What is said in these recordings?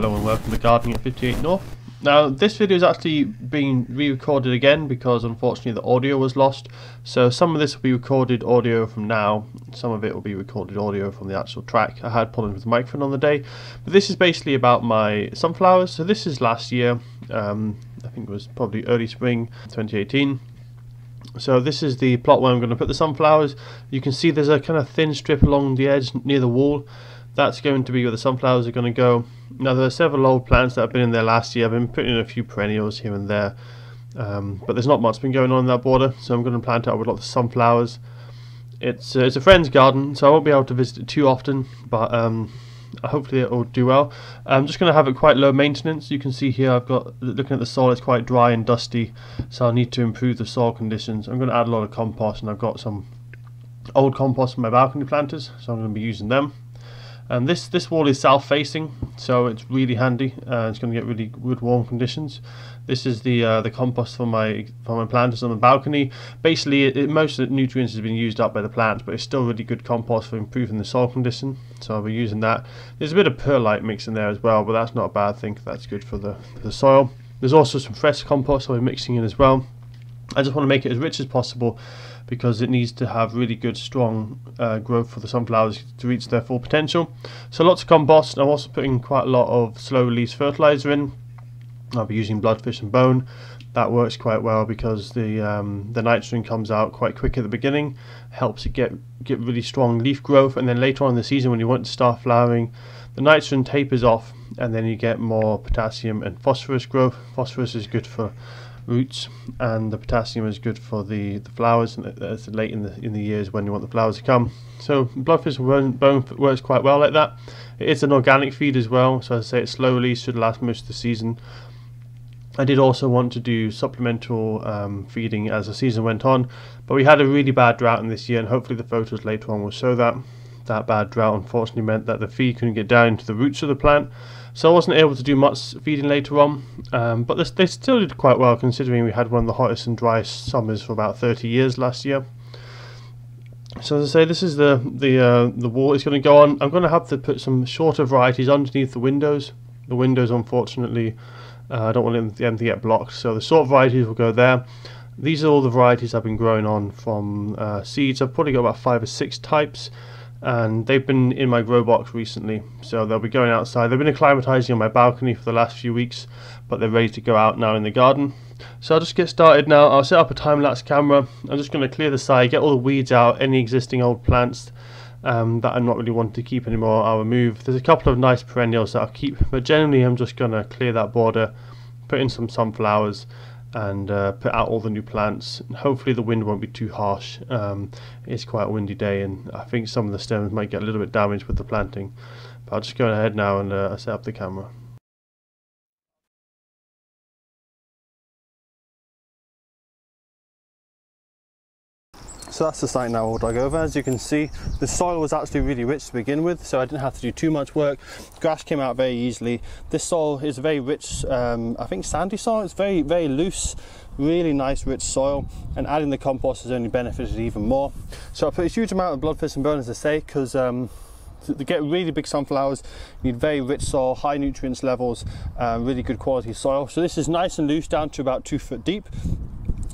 Hello and welcome to Gardening at 58 North. Now this video is actually being re-recorded again because unfortunately the audio was lost. So some of this will be recorded audio from now, some of it will be recorded audio from the actual track. I had problems with the microphone on the day, but this is basically about my sunflowers. So this is last year, I think it was probably early spring 2018. So this is the plot where I'm going to put the sunflowers. You can see there's a kind of thin strip along the edge near the wall. That's going to be where the sunflowers are going to go. Now there are several old plants that have been in there last year. I've been putting in a few perennials here and there, but there's not much been going on in that border, so I'm going to plant it out with lots of sunflowers. It's a friend's garden, so I won't be able to visit it too often, but hopefully it will do well. I'm just going to have it quite low maintenance. You can see here I've got, looking at the soil, it's quite dry and dusty, so I'll need to improve the soil conditions. I'm going to add a lot of compost, and I've got some old compost from my balcony planters, so I'm going to be using them. And this wall is south facing, so it's really handy. It's going to get really good warm conditions. This is the compost for my planters on the balcony. Basically, most of the nutrients has been used up by the plants, but it's still really good compost for improving the soil condition. So I'll be using that. There's a bit of perlite mixed in there as well, but that's not a bad thing. That's good for the soil. There's also some fresh compost I'll be mixing in as well. I just want to make it as rich as possible, because it needs to have really good strong growth for the sunflowers to reach their full potential. So lots of compost. I'm also putting quite a lot of slow release fertilizer in. I'll be using bloodfish and bone. That works quite well because the nitrogen comes out quite quick at the beginning, helps it get really strong leaf growth, and then later on in the season when you want to start flowering, the nitrogen tapers off and then you get more potassium and phosphorus growth. Phosphorus is good for roots, and the potassium is good for the flowers, and that's late in the years when you want the flowers to come. So bloodfish and bone works quite well like that. It's an organic feed as well, so as I say, it slowly should last most of the season. I did also want to do supplemental feeding as the season went on, but we had a really bad drought in this year, and hopefully the photos later on will show that. That bad drought unfortunately meant that the feed couldn't get down to the roots of the plant, so I wasn't able to do much feeding later on, but they still did quite well considering we had one of the hottest and driest summers for about 30 years last year. So as I say, this is the wall it's going to go on. I'm going to have to put some shorter varieties underneath the windows. The windows, unfortunately, I don't want them to get blocked, so the short varieties will go there. These are all the varieties I've been growing on from seeds. I've probably got about 5 or 6 types, and they've been in my grow box recently, so they'll be going outside. They've been acclimatizing on my balcony for the last few weeks, but they're ready to go out now in the garden. So I'll just get started now. I'll set up a time-lapse camera. I'm just going to clear the side, get all the weeds out, any existing old plants that I'm not really wanting to keep anymore I'll remove. There's a couple of nice perennials that I'll keep, but generally I'm just going to clear that border, put in some sunflowers, and put out all the new plants. Hopefully the wind won't be too harsh. It's quite a windy day, and I think some of the stems might get a little bit damaged with the planting, but I'll just go ahead now and set up the camera. So that's the site now we'll drag over. As you can see, the soil was actually really rich to begin with, so I didn't have to do too much work. Grass came out very easily. This soil is very rich, I think sandy soil. It's very, very loose, really nice rich soil, and adding the compost has only benefited even more. So I put a huge amount of bloodfish and bone, as I say, because to get really big sunflowers you need very rich soil, high nutrients levels, really good quality soil. So this is nice and loose down to about 2 foot deep.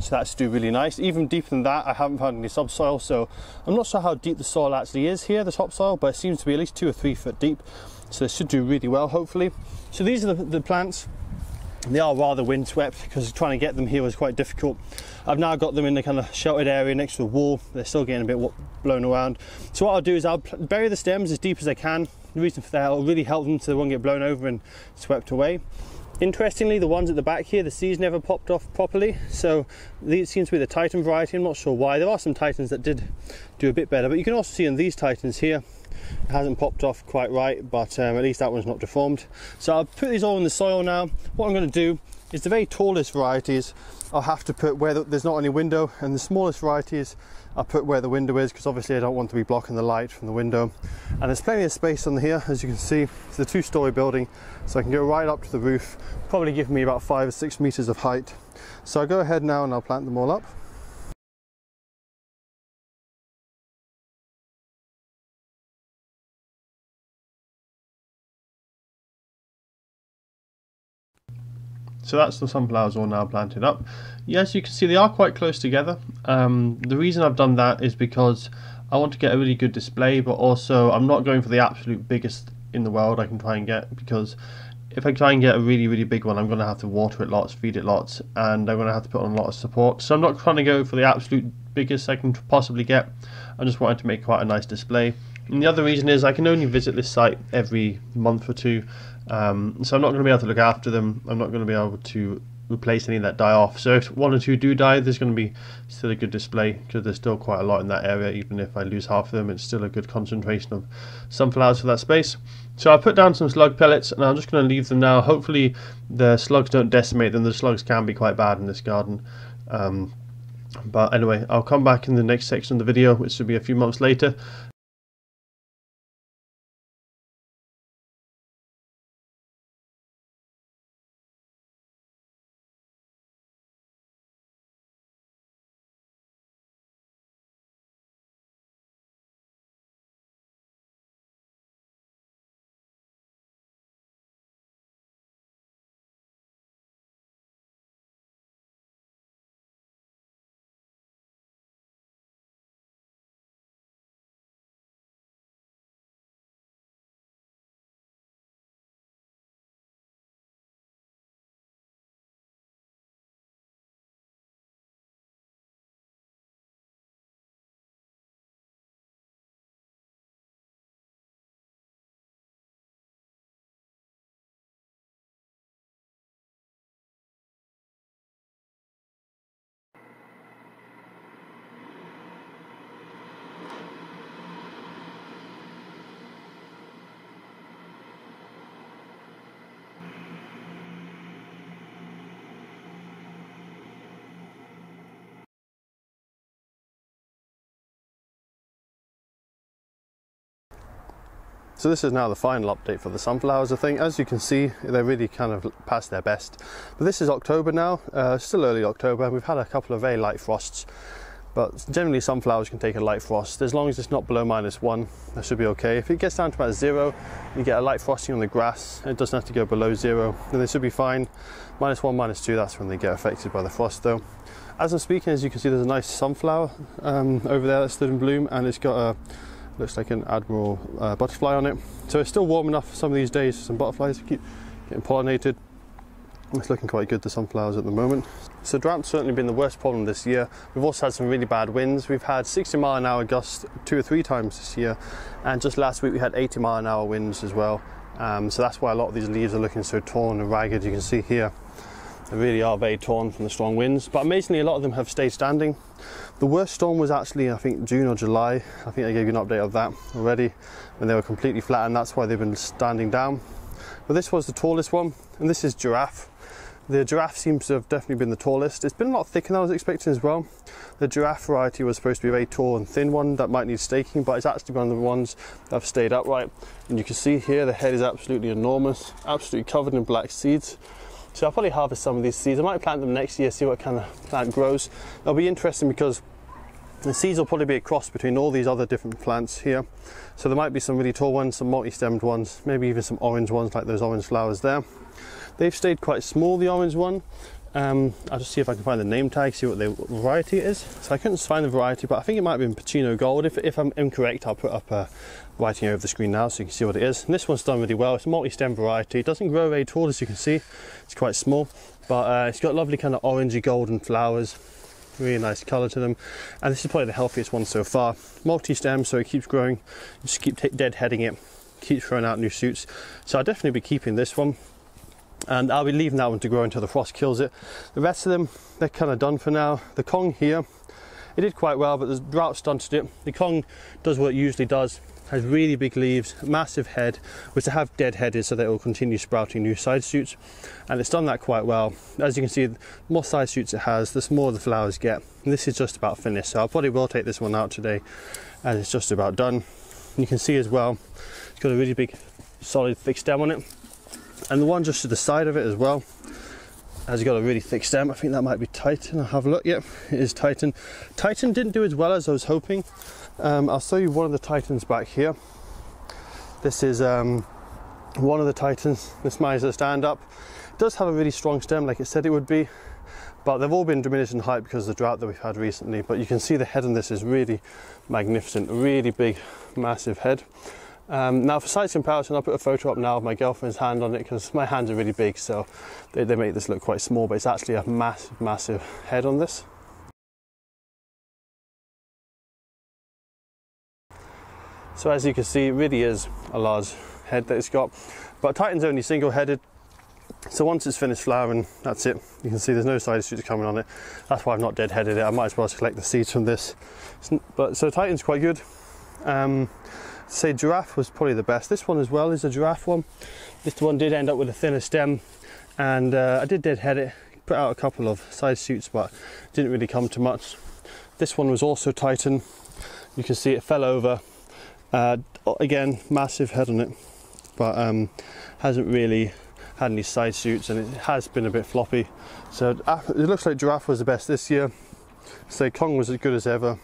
So that's do really nice. Even deeper than that, I haven't found any subsoil, so I'm not sure how deep the soil actually is here, the topsoil, but it seems to be at least 2 or 3 foot deep. So this should do really well, hopefully. So these are the plants. They are rather windswept because trying to get them here was quite difficult. I've now got them in the kind of sheltered area next to the wall. They're still getting a bit blown around. So what I'll do is I'll bury the stems as deep as I can. The reason for that, will really help them so they won't get blown over and swept away. Interestingly, the ones at the back here, the seeds never popped off properly, so these seem to be the Titan variety. I'm not sure why. There are some Titans that did do a bit better, but you can also see in these Titans here, it hasn't popped off quite right, but at least that one's not deformed. So I'll put these all in the soil now. What I'm going to do is the very tallest varieties I'll have to put where there's not any window, and the smallest varieties I'll put where the window is, because obviously I don't want to be blocking the light from the window. And there's plenty of space on here, as you can see. It's a 2-story building, so I can go right up to the roof, probably give me about 5 or 6 meters of height. So I'll go ahead now and I'll plant them all up. So that's the sunflowers all now planted up. Yes, you can see they are quite close together. The reason I've done that is because I want to get a really good display, but also I'm not going for the absolute biggest in the world I can try and get, because if I try and get a really big one, I'm going to have to water it lots, feed it lots, and I'm going to have to put on a lot of support. So I'm not trying to go for the absolute biggest I can possibly get. I just wanted to make quite a nice display. And the other reason is I can only visit this site every month or two, so I'm not going to be able to look after them. I'm not going to be able to replace any that die off. So if one or two do die, there's going to be still a good display, because there's still quite a lot in that area. Even if I lose half of them, it's still a good concentration of sunflowers for that space. So I put down some slug pellets, and I'm just going to leave them now. Hopefully the slugs don't decimate them. The slugs can be quite bad in this garden. But anyway, I'll come back in the next section of the video, which will be a few months later. So this is now the final update for the sunflowers, I think. As you can see, they're really kind of past their best. But this is October now, still early October. We've had a couple of very light frosts, but generally sunflowers can take a light frost. As long as it's not below -1, that should be okay. If it gets down to about 0, you get a light frosting on the grass. It doesn't have to go below 0, then they should be fine. -1, -2, that's when they get affected by the frost though. As I'm speaking, as you can see, there's a nice sunflower over there that stood in bloom, and it's got a looks like an admiral butterfly on it. So it's still warm enough for some of these days for some butterflies to keep getting pollinated. It's looking quite good, the sunflowers at the moment. So drought's certainly been the worst problem this year. We've also had some really bad winds. We've had 60-mile-an-hour gusts 2 or 3 times this year, and just last week we had 80-mile-an-hour winds as well. So that's why a lot of these leaves are looking so torn and ragged. You can see here they really are very torn from the strong winds, but amazingly a lot of them have stayed standing. The worst storm was actually, I think, June or July. I think I gave you an update of that already, when they were completely flat, and that's why they've been standing down. But this was the tallest one, and this is giraffe. The giraffe seems to have definitely been the tallest. It's been a lot thicker than I was expecting as well. The giraffe variety was supposed to be a very tall and thin one that might need staking, but it's actually one of the ones that have stayed upright. And you can see here the head is absolutely enormous, absolutely covered in black seeds. So I'll probably harvest some of these seeds. I might plant them next year, see what kind of plant grows. It'll be interesting because the seeds will probably be a cross between all these other different plants here. So there might be some really tall ones, some multi-stemmed ones, maybe even some orange ones like those orange flowers there. They've stayed quite small, the orange one. I'll just see if I can find the name tag, see what the variety it is. So I couldn't find the variety, but I think it might be in Pacino Gold. If I'm incorrect, I'll put up writing over the screen now so you can see what it is. And this one's done really well. It's a multi-stem variety. It doesn't grow very tall, as you can see. It's quite small, but it's got lovely kind of orangey golden flowers. Really nice colour to them, and this is probably the healthiest one so far. Multi-stem, so it keeps growing. You just keep deadheading it, keeps throwing out new shoots. So I'll definitely be keeping this one, and I'll be leaving that one to grow until the frost kills it. The rest of them, they're kind of done for now. The Kong here, it did quite well, but the drought stunted it. The Kong does what it usually does, has really big leaves, massive head, which I have dead-headed so that it will continue sprouting new side shoots, and it's done that quite well. As you can see, the more side shoots it has, the smaller the flowers get. And this is just about finished, so I probably will take this one out today, and it's just about done. And you can see as well, it's got a really big, solid, thick stem on it, and the one just to the side of it as well has got a really thick stem. I think that might be Titan. I'll have a look. Yep, it is Titan. Titan didn't do as well as I was hoping. I'll show you one of the Titans back here. This is one of the Titans. This managed to stand up. It does have a really strong stem like it said it would be, but they've all been diminished in height because of the drought that we've had recently. But you can see the head on this is really magnificent, really big, massive head. Now for size comparison, I'll put a photo up now of my girlfriend's hand on it because my hands are really big, so they make this look quite small, but it's actually a massive head on this. So as you can see, it really is a large head that it's got, but Titan's only single-headed, so once it's finished flowering, that's it. You can see there's no side shoots coming on it. That's why I've not dead-headed it. I might as well collect the seeds from this. But so Titan's quite good. Say giraffe was probably the best. This one as well is a giraffe one. This one did end up with a thinner stem, and I did dead-head it, put out a couple of side shoots, but didn't really come to much. This one was also Titan. You can see it fell over. Again, massive head on it, but hasn't really had any side shoots, and it has been a bit floppy. So it looks like giraffe was the best this year. So Kong was as good as ever.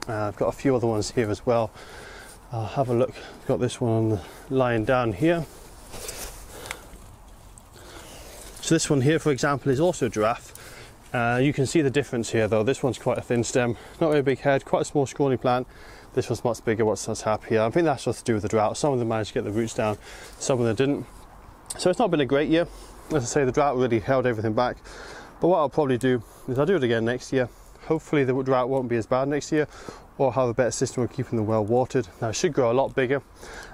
I've got a few other ones here as well. I'll have a look. I've got this one lying down here. So this one here, for example, is also giraffe. You can see the difference here though. This one's quite a thin stem, not very big head, quite a small scrawny plant. This one's much bigger, what's happier. I think that's just to do with the drought. Some of them managed to get the roots down, some of them didn't. So it's not been a great year. As I say, the drought really held everything back. But what I'll probably do is I'll do it again next year. Hopefully the drought won't be as bad next year, or have a better system of keeping them well watered. Now it should grow a lot bigger.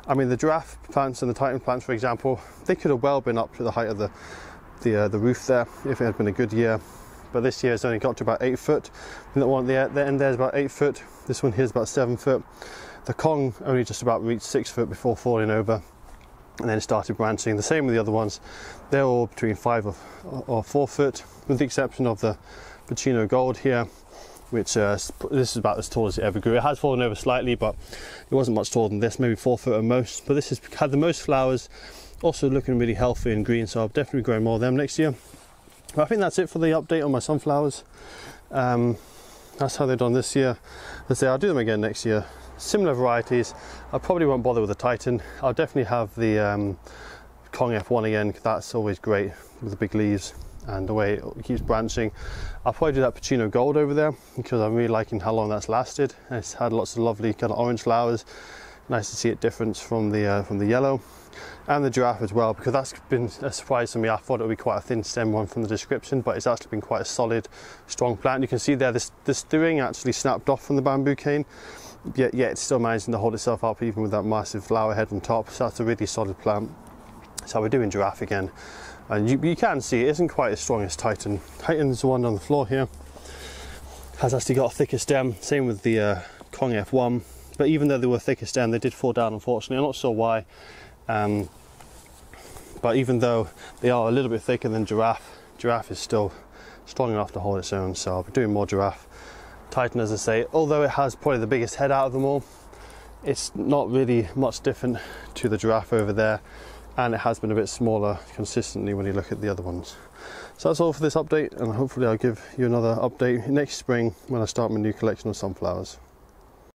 I mean, the giraffe plants and the Titan plants, for example, they could have well been up to the height of the roof there if it had been a good year. But this year it's only got to about 8 foot. And the one at the end there is about 8 foot. This one here is about 7 foot. The Kong only just about reached 6 foot before falling over, and then started branching. The same with the other ones. They're all between 5 or 4 foot, with the exception of the Pacino Gold here, which this is about as tall as it ever grew. It has fallen over slightly, but it wasn't much taller than this, maybe 4 foot at most. But this has had the most flowers, also looking really healthy and green, so I'll definitely grow more of them next year. But I think that's it for the update on my sunflowers. That's how they've done this year. As I say, I'll do them again next year. Similar varieties. I probably won't bother with the Titan. I'll definitely have the Kong F1 again, because that's always great with the big leaves and the way it keeps branching. I'll probably do that Pacino Gold over there, because I'm really liking how long that's lasted. It's had lots of lovely kind of orange flowers. Nice to see it different from the yellow. And the giraffe as well, because that's been a surprise to me. I thought it would be quite a thin stem one from the description, but it's actually been quite a solid, strong plant. You can see there this string actually snapped off from the bamboo cane, yet it's still managing to hold itself up even with that massive flower head on top. So that's a really solid plant. So we're doing giraffe again, and you can see it isn't quite as strong as Titan. Titan's the one on the floor here, has actually got a thicker stem. Same with the Kong F1, but even though they were thicker stem, they did fall down, unfortunately. I'm not sure why. But even though they are a little bit thicker than giraffe is still strong enough to hold its own. So I'll be doing more giraffe. Titan, as I say, although it has probably the biggest head out of them all, it's not really much different to the giraffe over there, and it has been a bit smaller consistently when you look at the other ones. So that's all for this update, and hopefully I'll give you another update next spring when I start my new collection of sunflowers.